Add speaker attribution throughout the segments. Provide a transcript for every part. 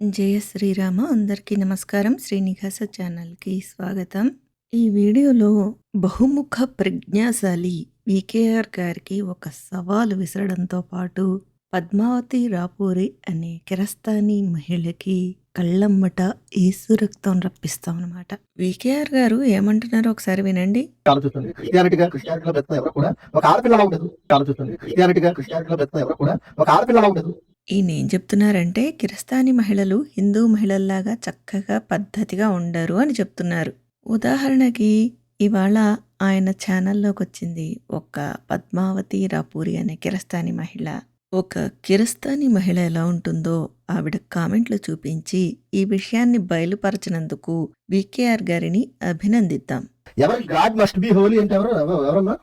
Speaker 1: జయ శ్రీరామ అందరికీ నమస్కారం. శ్రీనివాస ఛానల్కి స్వాగతం. ఈ వీడియోలో బహుముఖ ప్రజ్ఞాశాలి వికేఆర్ గారికి ఒక సవాలు విసరడంతో పాటు పద్మావతి రాపూరి అనే కిరస్తానీ మహిళకి కళ్ళమ్మట ఏసు రక్తం రప్పిస్తాం అనమాట. వికేఆర్ గారు ఏమంటున్నారో ఒకసారి వినండి.
Speaker 2: ఆలోచిస్తుంది క్రిస్టియానిటీగా క్రిస్టియానిటీలో బ్రతుకున్న ఎవరు కూడా ఒక ఆడపిల్లలా ఉండదు. ఆలోచిస్తుంది క్రిస్టియానిటీగా క్రిస్టియానిటీలో బ్రతుకున్న ఎవరు కూడా ఒక ఆడపిల్లలా ఉండదు.
Speaker 1: ఈయన ఏం చెప్తున్నారంటే కిరస్తానీ మహిళలు హిందూ మహిళల్లాగా చక్కగా పద్ధతిగా ఉండరు అని చెప్తున్నారు. ఉదాహరణకి ఇవాళ ఆయన ఛానల్లోకి వచ్చింది ఒక పద్మావతి రాపూరి అనే కిరస్తానీ మహిళ. ఒక కిరస్తానీ మహిళ ఎలా ఉంటుందో ఆవిడ కామెంట్లు చూపించి ఈ విషయాన్ని బయలుపరచినందుకు వికేఆర్ గారిని అభినందిద్దాం.
Speaker 2: ఎవరి గాడ్ మస్ట్ బి హోలీ అంటే ఎవరమ్మా?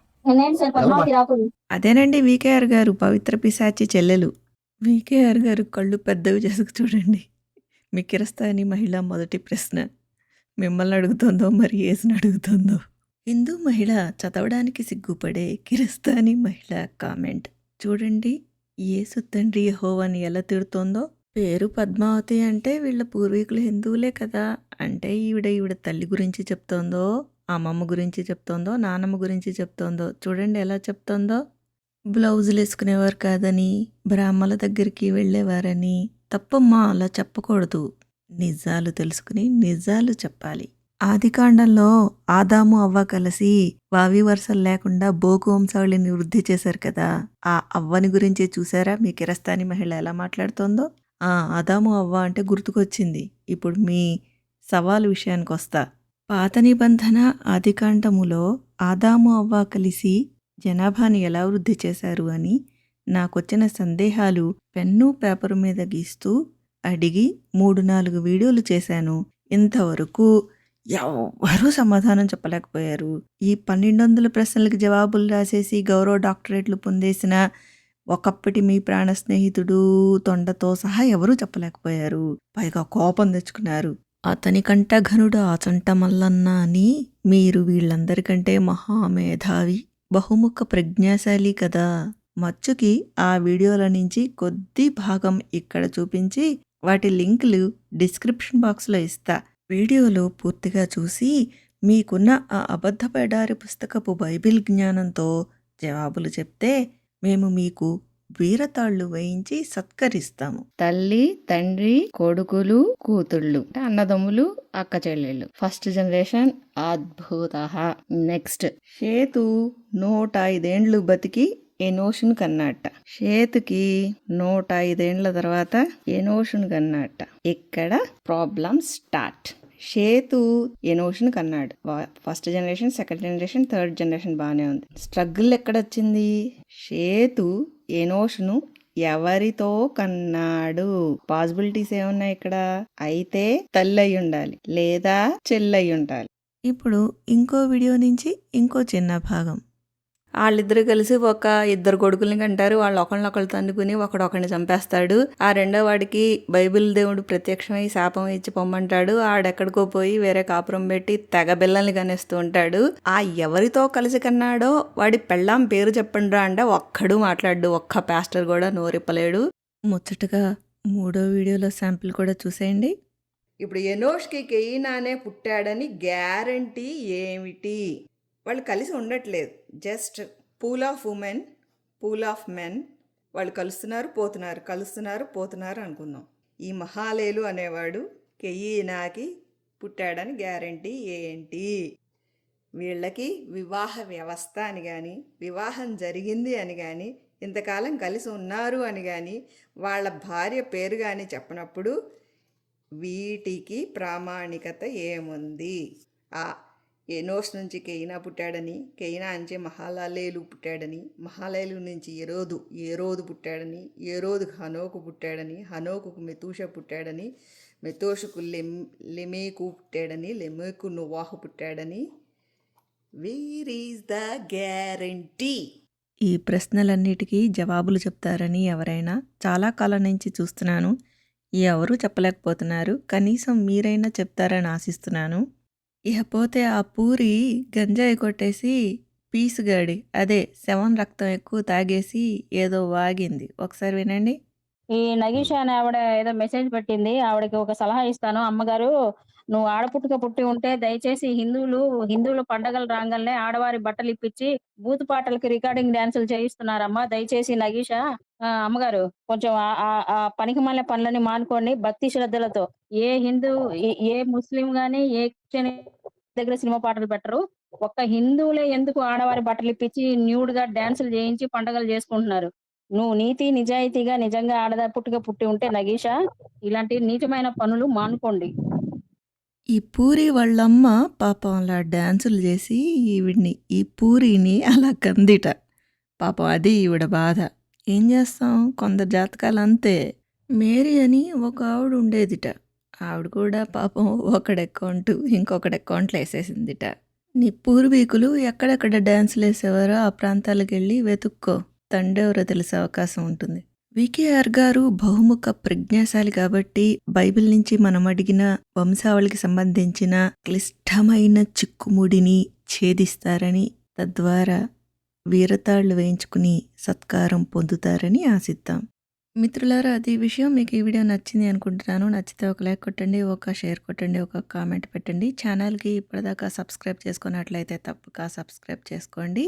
Speaker 1: అదేనండి వికేఆర్ గారు, పవిత్ర పిశాచి చెల్లెలు. వికేఆర్ గారు కళ్ళు పెద్దవి చేసుకు చూడండి. మీ కిరస్తానీ మహిళ మొదటి ప్రశ్న మిమ్మల్ని అడుగుతుందో మరి యేసుని అడుగుతుందో. హిందూ మహిళ చదవడానికి సిగ్గుపడే కిరస్తానీ మహిళ కామెంట్ చూడండి. యేసు తండ్రి యెహోవాని ఎలా తిడుతోందో. పేరు పద్మావతి అంటే వీళ్ళ పూర్వీకులు హిందువులే కదా. అంటే ఈవిడ తల్లి గురించి చెప్తోందో, అమ్మమ్మ గురించి చెప్తోందో, నానమ్మ గురించి చెప్తోందో. చూడండి ఎలా చెప్తోందో. బ్లౌజులు వేసుకునేవారు కాదని, బ్రాహ్మల దగ్గరికి వెళ్ళేవారని. తప్పమ్మా, అలా చెప్పకూడదు. నిజాలు తెలుసుకుని నిజాలు చెప్పాలి. ఆదికాండంలో ఆదాము అవ్వ కలిసి వావి వరుసలు లేకుండా బోకు వంశావళిని వృద్ధి చేశారు కదా. ఆ అవ్వని గురించి చూసారా మీ కిరస్తానీ మహిళ ఎలా మాట్లాడుతోందో. ఆదాము అవ్వ అంటే గుర్తుకొచ్చింది. ఇప్పుడు మీ సవాలు విషయానికి వస్తా. పాత నిబంధన ఆదికాండములో ఆదాము అవ్వ కలిసి జనాభాని ఎలా వృద్ధి చేశారు అని నాకొచ్చిన సందేహాలు పెన్ను పేపరు మీద గీస్తూ అడిగి 3-4 వీడియోలు చేశాను. ఇంతవరకు ఎవ్వరూ సమాధానం చెప్పలేకపోయారు. ఈ 1200 ప్రశ్నలకు జవాబులు రాసేసి గౌరవ డాక్టరేట్లు పొందేసిన ఒకప్పటి మీ ప్రాణ స్నేహితుడు తొండతో సహా ఎవరూ చెప్పలేకపోయారు. పైగా కోపం తెచ్చుకున్నారు. అతనికంట ఘనుడు ఆచంట మల్లన్న అని. మీరు వీళ్ళందరికంటే మహామేధావి, బహుముఖ ప్రజ్ఞాశాలి కదా. మచ్చుకి ఆ వీడియోల నుంచి కొద్ది భాగం ఇక్కడ చూపించి వాటి లింకులు డిస్క్రిప్షన్ బాక్స్లో ఇస్తా. వీడియోలో పూర్తిగా చూసి మీకున్న ఆ అబద్ధ ఎడారి పుస్తకపు బైబిల్ జ్ఞానంతో జవాబులు చెప్తే మేము మీకు వీరతాళ్లు వేయించి సత్కరిస్తాము. తల్లి, తండ్రి, కొడుకులు, కూతుళ్ళు, అన్నదమ్ములు, అక్క చెల్లెళ్ళు. ఫస్ట్ జనరేషన్ అద్భుత. నెక్స్ట్, షేతు 105 ఏండ్లు బతికి ఎనోషును కన్నాట. షేతుకి 105 ఏండ్ల తర్వాత ఎనోషును కన్నాట. ఇక్కడ ప్రాబ్లం స్టార్ట్. షేతు ఎనోషును కన్నాడు. First generation, second generation, third generation బాగానే ఉంది. స్ట్రగుల్ ఎక్కడొచ్చింది? షేతు ఎనోషును ఎవరితో కన్నాడు? పాసిబిలిటీస్ ఏమున్నాయి ఇక్కడ? అయితే తల్లి అయి ఉండాలి, లేదా చెల్లయి ఉండాలి. ఇప్పుడు ఇంకో వీడియో నుంచి ఇంకో చిన్న భాగం. వాళ్ళిద్దరు కలిసి ఒక 2 కొడుకుల్ని కంటారు. వాళ్ళు ఒకళ్ళనొకళ్ళు తన్నుకుని ఒకడొకడిని చంపేస్తాడు. ఆ రెండో వాడికి బైబిల్ దేవుడు ప్రత్యక్షమై శాపం ఇచ్చి పొమ్మంటాడు. ఆడెక్కడికో పోయి వేరే కాపురం పెట్టి తెగ బిల్లల్ని కనేస్తూ ఉంటాడు. ఆ ఎవరితో కలిసి కన్నాడో వాడి పెళ్ళాం పేరు చెప్పండిరా అంటే ఒక్కడు మాట్లాడు. ఒక్క పాస్టర్ కూడా నోరిప్పలేడు. ముచ్చటగా 3వ వీడియోలో శాంపిల్ కూడా చూసేయండి. ఇప్పుడు ఎనోష్కి కెయినానే పుట్టాడని గ్యారంటీ ఏమిటి? వాళ్ళు కలిసి ఉండట్లేదు. Just pool of women, pool of men. వాళ్ళు కలుస్తున్నారు పోతున్నారు, కలుస్తున్నారు పోతున్నారు అనుకుందాం. ఈ మహాలేలు అనేవాడు కెయ్యినాకి పుట్టాడని గ్యారంటీ ఏంటి? వీళ్ళకి వివాహ వ్యవస్థ అని కానీ, వివాహం జరిగింది అని కానీ, ఇంతకాలం కలిసి ఉన్నారు అని కానీ, వాళ్ళ భార్య పేరు కానీ చెప్పనప్పుడు వీటికి ప్రామాణికత ఏముంది? ఎనోష్ నుంచి కెయినా పుట్టాడని, కెయినా నుంచి మహాలేలు పుట్టాడని, మహాలేలు నుంచి ఏరోదు పుట్టాడని, ఏరోదుకు హనోకు పుట్టాడని, హనోకుకు మెతూష పుట్టాడని, మెతోషుకు లెమేకు పుట్టాడని, లెమేకు నోవాహు పుట్టాడని. Where is the guarantee? ఈ ప్రశ్నలన్నిటికీ జవాబులు చెప్తారని ఎవరైనా చాలా కాలం నుంచి చూస్తున్నాను. ఎవరూ చెప్పలేకపోతున్నారు. కనీసం మీరైనా చెప్తారని ఆశిస్తున్నాను. ఇకపోతే ఆ పూరి గంజాయి కొట్టేసి పీసుగాడి, అదే 7 రక్తం ఎక్కువ తాగేసి ఏదో వాగింది. ఒకసారి వినండి.
Speaker 3: ఈ నగీష అనే ఆవిడ ఏదో మెసేజ్ పెట్టింది. ఆవిడకి ఒక సలహా ఇస్తాను. అమ్మగారు, నువ్వు ఆడపుట్టుక పుట్టి ఉంటే దయచేసి హిందువుల పండగలు రాంగాల్నే ఆడవారి బట్టలిప్పిచ్చి బూతు పాటలకి రికార్డింగ్ డాన్సులు చేయిస్తున్నారమ్మా. దయచేసి నగీష, అమ్మగారు, కొంచెం ఆ పనికిమాలిన పనులన్నీ మానుకోండి. భక్తి శ్రద్ధలతో ఏ హిందూ ఏ ముస్లిం గాని, ఏ క్రిస్టియన్ దగ్గర సినిమా పాటలు పెట్టరు. ఒక్క హిందువులే ఎందుకు ఆడవారి బట్టలిప్పిచ్చి న్యూడ్‌గా డాన్సులు చేయించి పండగలు చేసుకుంటున్నారు. నువ్వు నీతి, నిజాయితీగా నిజంగా పుట్టుక పుట్టి ఉంటే నగీష, ఇలాంటి నీచమైన పనులు మానుకోండి.
Speaker 1: ఈ పూరి వాళ్ళమ్మ పాపం అలా డాన్సులు చేసి ఈ పూరిని అలా కందిట. పాపం అది ఈవిడ బాధ. ఏం చేస్తాం, కొందరు జాతకాలు అంతే. మేరీ అని ఒక ఆవిడ ఉండేదిట. ఆవిడ కూడా పాపం ఒకడి అకౌంట్ ఇంకొకటి అకౌంట్లో వేసేసిందిట. నీ పూర్వీకులు ఎక్కడెక్కడ డాన్సులు వేసేవారో ఆ ప్రాంతాలకు వెళ్ళి వెతుక్కో, తండెవరో తెలిసే అవకాశం ఉంటుంది. వికేఆర్ గారు బహుముఖ ప్రజ్ఞాశాలి కాబట్టి బైబిల్ నుంచి మనం అడిగిన వంశావళికి సంబంధించిన క్లిష్టమైన చిక్కుముడిని ఛేదిస్తారని, తద్వారా వీరతాళ్లు వేయించుకుని సత్కారం పొందుతారని ఆశిద్దాం. మిత్రులారా, అది విషయం. మీకు ఈ వీడియో నచ్చింది అనుకుంటున్నాను. నచ్చితే ఒక లైక్ కొట్టండి, ఒక షేర్ కొట్టండి, ఒక కామెంట్ పెట్టండి. ఛానల్కి ఇప్పటిదాకా సబ్స్క్రైబ్ చేసుకున్నట్లయితే తప్పక సబ్స్క్రైబ్ చేసుకోండి.